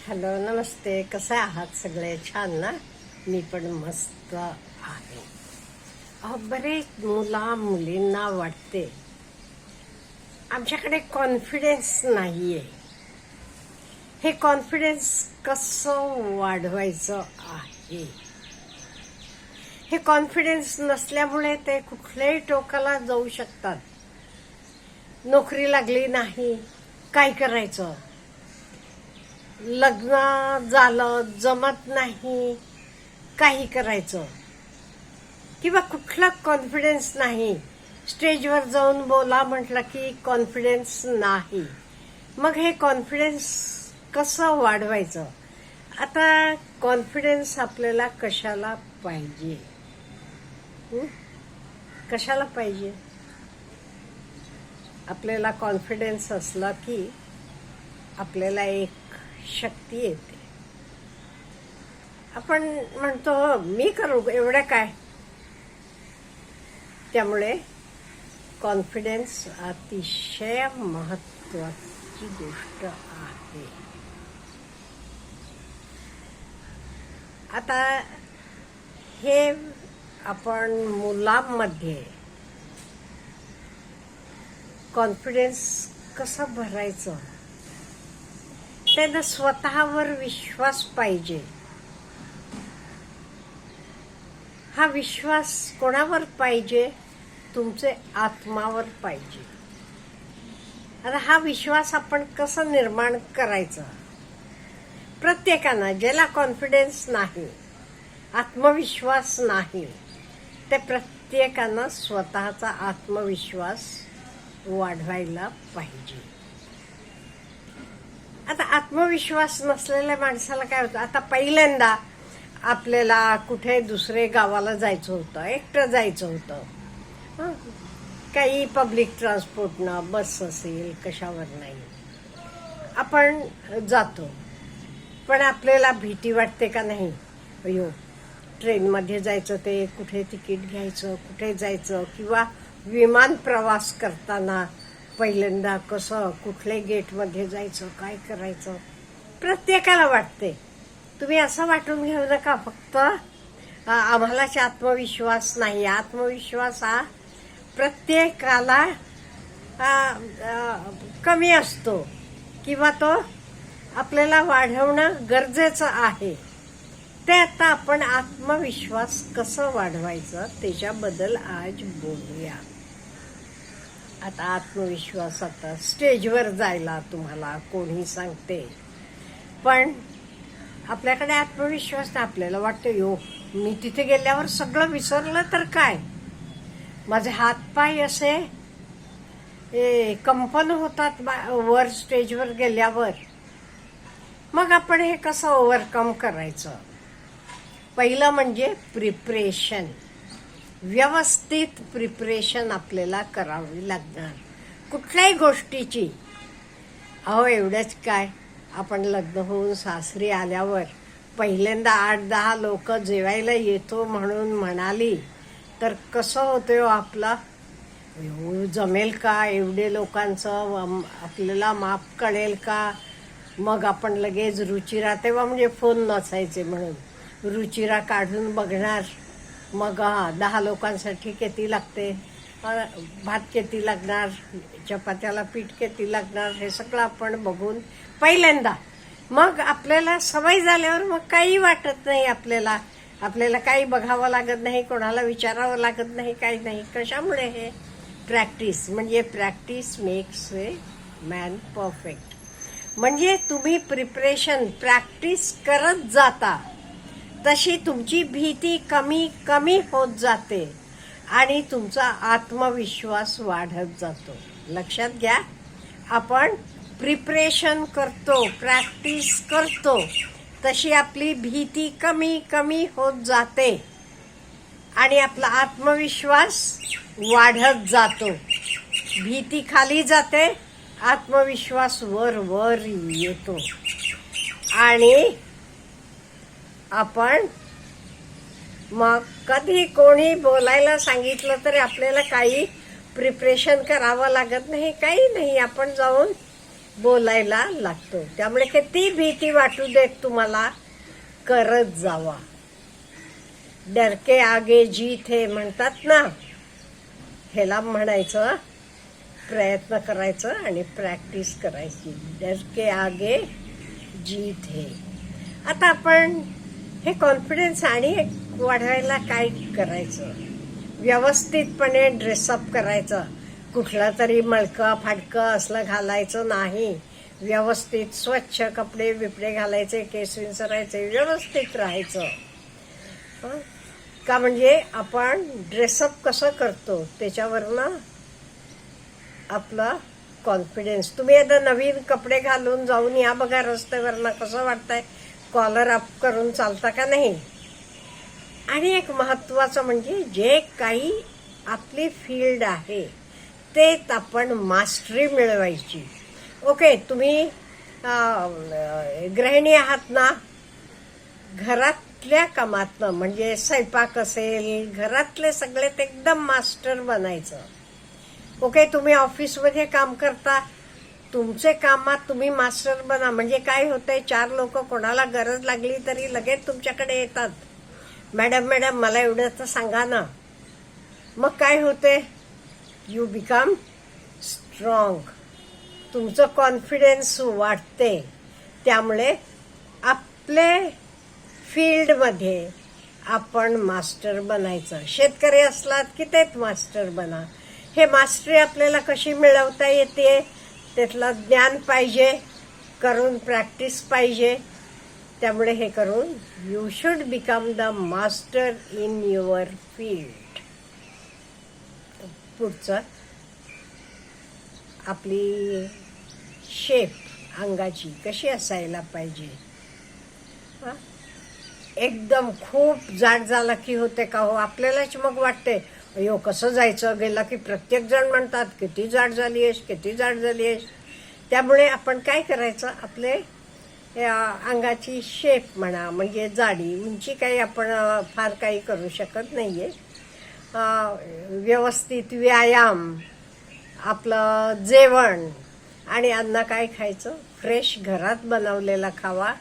Hello, नमस्ते. कसे आहात सगळे? छान ना? मी पण मस्त आहे. बरेच मुलींना वाटते आमच्याकडे कॉन्फिडन्स नाहीये. हे कॉन्फिडन्स कसं वाढवायचं आहे? हे कॉन्फिडन्स नसल्यामुळे ते कुठल्याही टोकाला जाऊ शकतात. नोकरी लागली नाही, काय करायचं? लग्न झालं, जमत नाही, काही करायचं? किंवा कुठला कॉन्फिडन्स नाही, स्टेजवर जाऊन बोला म्हटलं की कॉन्फिडन्स नाही. मग हे कॉन्फिडन्स कसं वाढवायचं? आता कॉन्फिडन्स आपल्याला कशाला पाहिजे? कशाला पाहिजे? आपल्याला कॉन्फिडन्स असला की आपल्याला एक शक्ती येते. आपण म्हणतो मी करू, एवढं काय? त्यामुळे कॉन्फिडन्स अतिशय महत्वाची गोष्ट आहे. आता हे आपण मुलांमध्ये कॉन्फिडन्स कसं भरायचं? त्यांना स्वतःवर विश्वास पाहिजे. हा विश्वास कोणावर पाहिजे? तुमचे आत्मावर पाहिजे. आता हा विश्वास आपण कसा निर्माण करायचा? प्रत्येकानं, ज्याला कॉन्फिडन्स नाही, आत्मविश्वास नाही, ते प्रत्येकानं स्वतःचा आत्मविश्वास वाढवायला पाहिजे. आता आत्मविश्वास नसलेल्या माणसाला काय होतं? आता पहिल्यांदा आपल्याला कुठे दुसरे गावाला जायचं होतं, एकटं जायचं होतं, काही पब्लिक ट्रान्सपोर्टनं, बस असेल, कशावर नाही, आपण जातो. पण आपल्याला भीती वाटते का नाही? अयो, ट्रेनमध्ये जायचं, ते कुठे तिकीट घ्यायचं, कुठे जायचं, किंवा विमान प्रवास करताना पहिल्यांदा कसं, कुठल्या गेटमध्ये जायचं, काय करायचं, प्रत्येकाला वाटते. तुम्ही असं वाटून घेऊ नका फक्त आम्हालाच आत्मविश्वास नाही. आत्मविश्वास हा प्रत्येकाला कमी असतो किंवा तो आपल्याला वाढवणं गरजेचं आहे. ते आता आपण आत्मविश्वास कसं वाढवायचं त्याच्याबद्दल आज बोलूया. आता आत्मविश्वास, आता स्टेजवर जायला तुम्हाला कोणी सांगते, पण आपल्याकडे आत्मविश्वास नाही. आपल्याला वाटतं यो, मी तिथे गेल्यावर सगळं विसरलं तर काय? माझे हातपाय असे कंपन होतात वर स्टेजवर गेल्यावर. मग आपण हे कसं ओव्हरकम करायचं? पहिलं म्हणजे प्रिपरेशन. व्यवस्थित प्रिपरेशन आपल्याला करावी लागणार कुठल्याही गोष्टीची. एवढंच काय, आपण लग्न होऊन सासरी आल्यावर पहिल्यांदा 8-10 लोक जेवायला येतो म्हणून म्हणाली तर कसं होतं आपला? जमेल का? एवढे लोकांचं आपल्याला माप कळेल का? मग आपण लगेच रुचिरा, तेव्हा म्हणजे फोन नसायचे म्हणून रुचिरा काढून बघणार. मग 10 लोकांसाठी किती लागते, भात किती लागणार, चपात्याला पीठ किती लागणार, हे सगळं आपण बघून पहिल्यांदा. मग आपल्याला सवय झाल्यावर मग काही वाटत नाही. आपल्याला काही बघावं लागत नाही, कोणाला विचारावं लागत नाही, काही नाही. कशामुळे? हे प्रॅक्टिस. म्हणजे practice makes a man perfect. म्हणजे तुम्ही प्रिपरेशन, प्रॅक्टिस करत जाता तशी तुमची भीती कमी कमी होत जाते आणि तुमचा आत्मविश्वास वाढत जातो. लक्षात घ्या, आपण प्रिपरेशन करतो, प्रॅक्टिस करतो तशी आपली भीती कमी कमी होत जाते आणि आपला आत्मविश्वास वाढत जातो. भीती खाली जाते, आत्मविश्वास वर वर येतो. आणि आपण मग कधी कोणी बोलायला सांगितलं तरी आपल्याला काही प्रिपरेशन करावं लागत नाही, काही नाही. आपण जाऊन बोलायला लागतो. त्यामुळे किती भीती वाटू देत तुम्हाला, करत जावा. डर के आगे जीत है म्हणतात ना, ह्याला म्हणायचं, प्रयत्न करायचं आणि प्रॅक्टिस करायची. डर के आगे जीत है. आता आपण हे कॉन्फिडन्स आणि वाढवायला काय करायचं, व्यवस्थितपणे ड्रेसअप करायचं. कुठलं तरी मळकं फाटकं असलं घालायचं नाही. व्यवस्थित स्वच्छ कपडे बिपडे घालायचे, केस विंचरायचे, व्यवस्थित राहायचं. का म्हणजे आपण ड्रेसअप कसं करतो त्याच्यावरनं आपला कॉन्फिडन्स. तुम्ही आता नवीन कपडे घालून जाऊन या बघा रस्त्यावरनं, कसं वाटतंय, कॉलर अप करून चालता का नाही. आणि एक महत्वाचं म्हणजे जे काही आपली फील्ड आहे तेच आपण मास्टरी मिळवायची. ओके, तुम्ही गृहिणी आहात ना, घरातल्या कामातनं म्हणजे स्वयंपाक असेल, घरातले सगळे ते एकदम मास्टर बनायचं. ओके, तुम्ही ऑफिसमध्ये काम करता, तुमचे कामात तुम्ही मास्टर बना. म्हणजे काय होतंय, 4 लोक कोणाला गरज लागली तरी लगेच तुमच्याकडे येतात, मॅडम मॅडम मला एवढं तर सांगा ना. मग काय होते, यू बिकम स्ट्रॉंग. तुमचं कॉन्फिडन्स वाढते. त्यामुळे आपले फील्डमध्ये आपण मास्टर बनायचं. शेतकरी असलात की तेच मास्टर बना. हे मास्टरी आपल्याला कशी मिळवता येते, त्यातलं ज्ञान पाहिजे, करून प्रॅक्टिस पाहिजे. त्यामुळे हे करून you should become the master in your field. पुढचं, आपली शेप अंगाची कशी असायला पाहिजे. एकदम खूप जाड झाला की होते का हो, आपल्यालाच मग वाटते अयो कसं जायचं, गेला की प्रत्येक जण म्हणतात किती जाड झाली आहेस, किती जाड झाली आहेस. त्यामुळे आपण काय करायचं, आपले अंगाची शेप म्हणा, म्हणजे जाडी उंची काही आपण फार काही करू शकत नाहीये. व्यवस्थित व्यायाम, आपलं जेवण आणि अन्न काय खायचं, फ्रेश घरात बनवलेला खावा.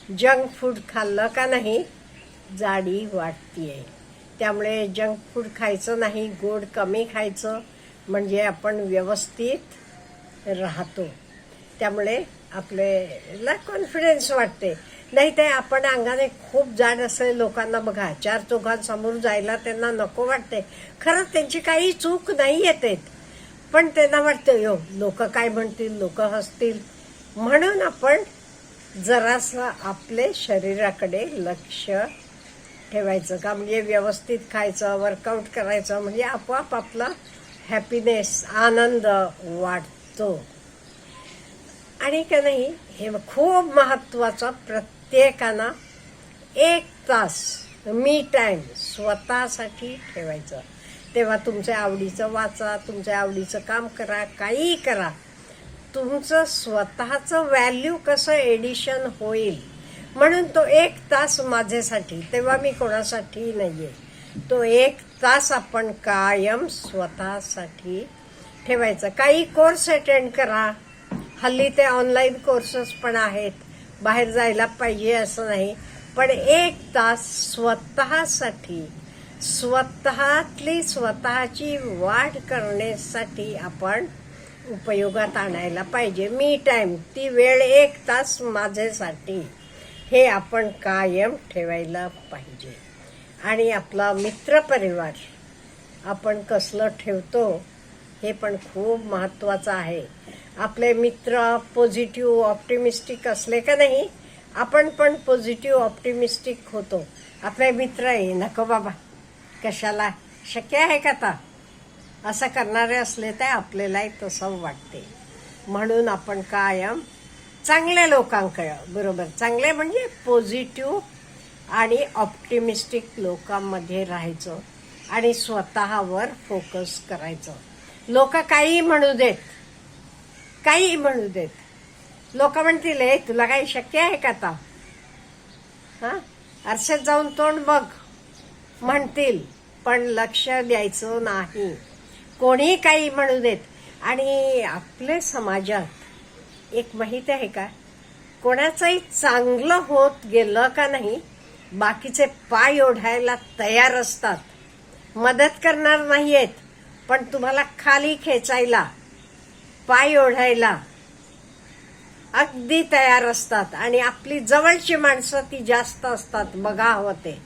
जंक फूड खाल्लं का नाही जाडी वाढतीये. त्यामुळे जंक फूड खायचं नाही, गोड कमी खायचं, म्हणजे आपण व्यवस्थित राहतो. त्यामुळे आपल्याला कॉन्फिडन्स वाटते. नाही ते आपण अंगाने खूप जाड असले लोकांना बघा, 4 चौघांसमोर जायला त्यांना नको वाटते. खरंच त्यांची काही चूक नाही येते, पण त्यांना वाटतं यो लोक काय म्हणतील, लोक हसतील. म्हणून आपण जरासं आपले शरीराकडे लक्ष ठेवायचं. का म्हणजे व्यवस्थित खायचं, वर्कआउट करायचं, म्हणजे आपोआप आपला हॅपीनेस, आनंद वाढतो. आणि का नाही, हे खूप महत्वाचं, प्रत्येकानं 1 तास मी टाइम स्वतःसाठी ठेवायचं. तेव्हा तुमच्या आवडीचं वाचा, तुमच्या आवडीचं काम करा, काहीही करा. तुमचं स्वतःचं व्हॅल्यू कसं एडिशन होईल, म्हणून तो 1 तास माझ्यासाठी, तेव्हा मी कोणासाठी नाहीये. तो 1 तास आपण कायम स्वतःसाठी ठेवायचं. काही कोर्स अटेंड करा, हल्ली ते ऑनलाईन कोर्सेस पण आहेत, बाहेर जायला पाहिजे असं नाही, पण 1 तास स्वतःसाठी, स्वतःची वाढ करण्यासाठी आपण उपयोगात आणायला पाहिजे. मी टाइम, ती वेळ 1 तास माझ्यासाठी, हे आपण कायम ठेवायला पाहिजे. आणि आपला मित्रपरिवार आपण कसलं ठेवतो हे पण खूप महत्वाचं आहे. आपले मित्र पॉझिटिव्ह ऑप्टिमिस्टिक असले का नाही, आपण पण पॉझिटिव्ह ऑप्टिमिस्टिक होतो. आपले मित्र आहे नको बाबा कशाला, शक्य आहे का आता, असं करणारे असले तर आपल्यालाही तसं वाटते. म्हणून आपण कायम चांगल्या लोकांकडे बरोबर, चांगले म्हणजे पॉझिटिव्ह आणि ऑप्टिमिस्टिक लोकांमध्ये राहायचं आणि स्वतःवर फोकस करायचं. लोक काही म्हणू देत, काही म्हणू देत, लोक म्हणतील हे तुला काही शक्य आहे का आता, आरशात जाऊन तोंड बघ म्हणतील, पण लक्ष द्यायचं नाही. कोणी काही म्हणू देत. आणि आपल्या समाजात एक माहित आहे का, कोणाचंही चांगलं होत गेलं का नाही, बाकीचे पाय ओढायला तयार असतात. मदत करणार नाहीयेत, पण तुम्हाला खाली खेचायला, पाय ओढायला अगदी तयार असतात. आणि आपली जवळची माणसं ती जास्त असतात, बघा हवं ते.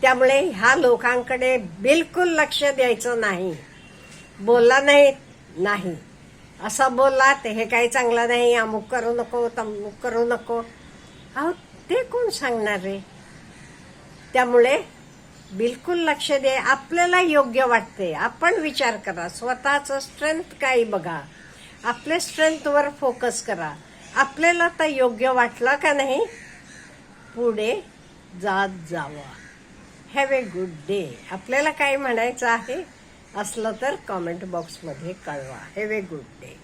त्यामुळे ह्या लोकांकडे बिलकुल लक्ष द्यायचं नाही. बोलला नाही, असं बोलला ते हे काही चांगलं नाही, अमुक करू नको, तमुक करू नको. अहो, ते कोण सांगणार रे? त्यामुळे बिलकुल लक्ष दे. आपल्याला योग्य वाटते आपण विचार करा, स्वतःचं स्ट्रेंथ काय बघा, आपल्या स्ट्रेंथवर फोकस करा. आपल्याला तर योग्य वाटलं का नाही, पुढे जात जावं. Have a good day. आपल्याला काय म्हणायचं आहे असलं तर कॉमेंट बॉक्समध्ये कळवा. Have a good day.